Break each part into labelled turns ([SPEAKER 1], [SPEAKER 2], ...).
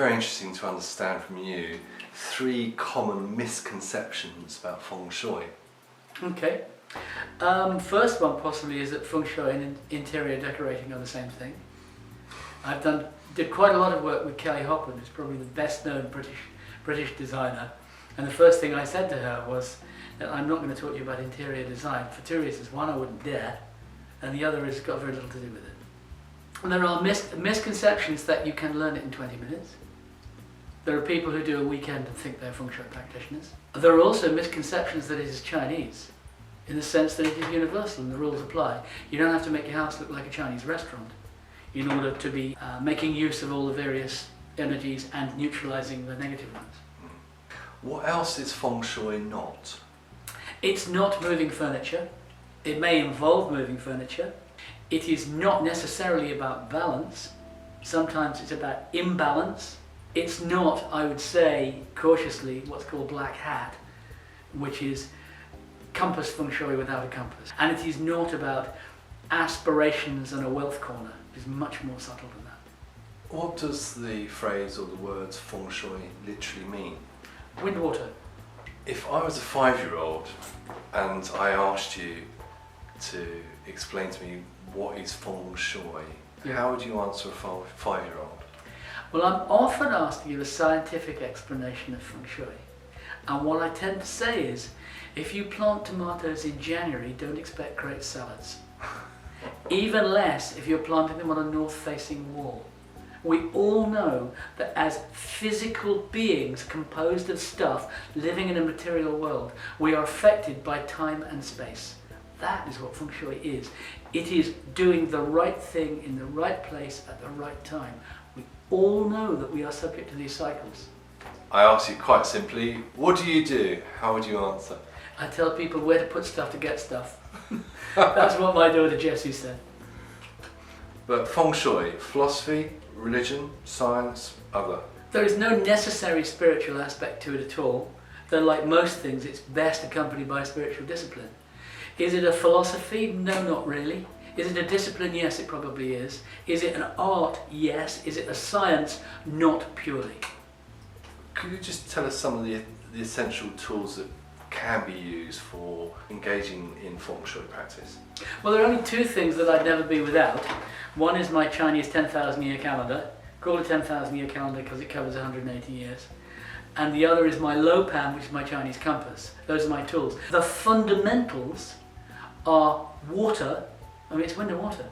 [SPEAKER 1] very interesting to understand from you 3 common misconceptions about Feng Shui.
[SPEAKER 2] Okay. First one possibly is that Feng Shui and interior decorating are the same thing. Did quite a lot of work with Kelly Hoppen, who's probably the best known British designer. And the first thing I said to her was that I'm not going to talk to you about interior design for 2 reasons. One, I wouldn't dare, and the other is it's got very little to do with it. And there are misconceptions that you can learn it in 20 minutes. There are people who do a weekend and think they're Feng Shui practitioners. There are also misconceptions that it is Chinese, in the sense that it is universal and the rules apply. You don't have to make your house look like a Chinese restaurant in order to be making use of all the various energies and neutralizing the negative ones.
[SPEAKER 1] What else is Feng Shui not?
[SPEAKER 2] It's not moving furniture. It may involve moving furniture. It is not necessarily about balance. Sometimes it's about imbalance. It's not, I would say, cautiously, what's called black hat, which is compass Feng Shui without a compass. And it is not about aspirations and a wealth corner. It is much more subtle than that.
[SPEAKER 1] What does the phrase or the words Feng Shui literally mean?
[SPEAKER 2] Wind, water.
[SPEAKER 1] If I was a 5-year-old and I asked you to explain to me what is Feng Shui, how would you answer a 5-year-old?
[SPEAKER 2] Well, I'm often asked to give a scientific explanation of Feng Shui. And what I tend to say is, if you plant tomatoes in January, don't expect great salads. Even less if you're planting them on a north-facing wall. We all know that as physical beings composed of stuff living in a material world, we are affected by time and space. That is what Feng Shui is. It is doing the right thing in the right place at the right time. We all know that we are subject to these cycles.
[SPEAKER 1] I ask you quite simply, what do you do? How would you answer?
[SPEAKER 2] I tell people where to put stuff to get stuff. That's what my daughter Jessie said.
[SPEAKER 1] But Feng Shui, philosophy, religion, science, other?
[SPEAKER 2] There is no necessary spiritual aspect to it at all, though like most things it's best accompanied by a spiritual discipline. Is it a philosophy? No, not really. Is it a discipline? Yes, it probably is. Is it an art? Yes. Is it a science? Not purely.
[SPEAKER 1] Could you just tell us some of the essential tools that can be used for engaging in Feng Shui practice?
[SPEAKER 2] Well, there are only 2 things that I'd never be without. One is my Chinese 10,000 year calendar. Call it 10,000 year calendar because it covers 180 years. And the other is my lo pan, which is my Chinese compass. Those are my tools. The fundamentals are water. I mean, it's wind and water.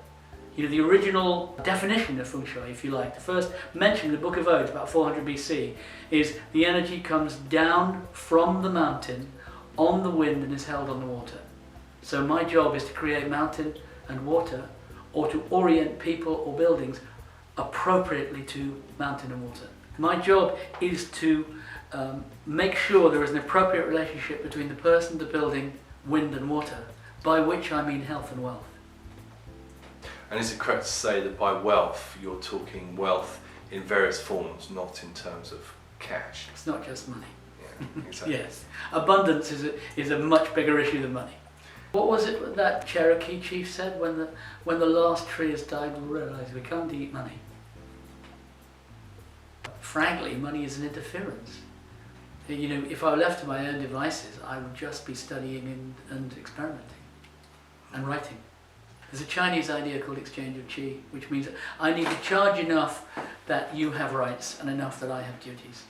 [SPEAKER 2] You know, the original definition of Feng Shui, if you like, the first mention in the Book of Odes, about 400 BC, is the energy comes down from the mountain on the wind and is held on the water. So my job is to create mountain and water, or to orient people or buildings appropriately to mountain and water. My job is to make sure there is an appropriate relationship between the person, the building, wind and water, by which I mean health and wealth.
[SPEAKER 1] And is it correct to say that by wealth, you're talking wealth in various forms, not in terms of cash?
[SPEAKER 2] It's not just money.
[SPEAKER 1] Yeah, exactly.
[SPEAKER 2] Yes, abundance is a much bigger issue than money. What was it that Cherokee chief said? When the last tree has died, we'll realise we can't eat money. Frankly, money is an interference. You know, if I were left to my own devices, I would just be studying and experimenting and writing. There's a Chinese idea called exchange of qi, which means I need to charge enough that you have rights and enough that I have duties.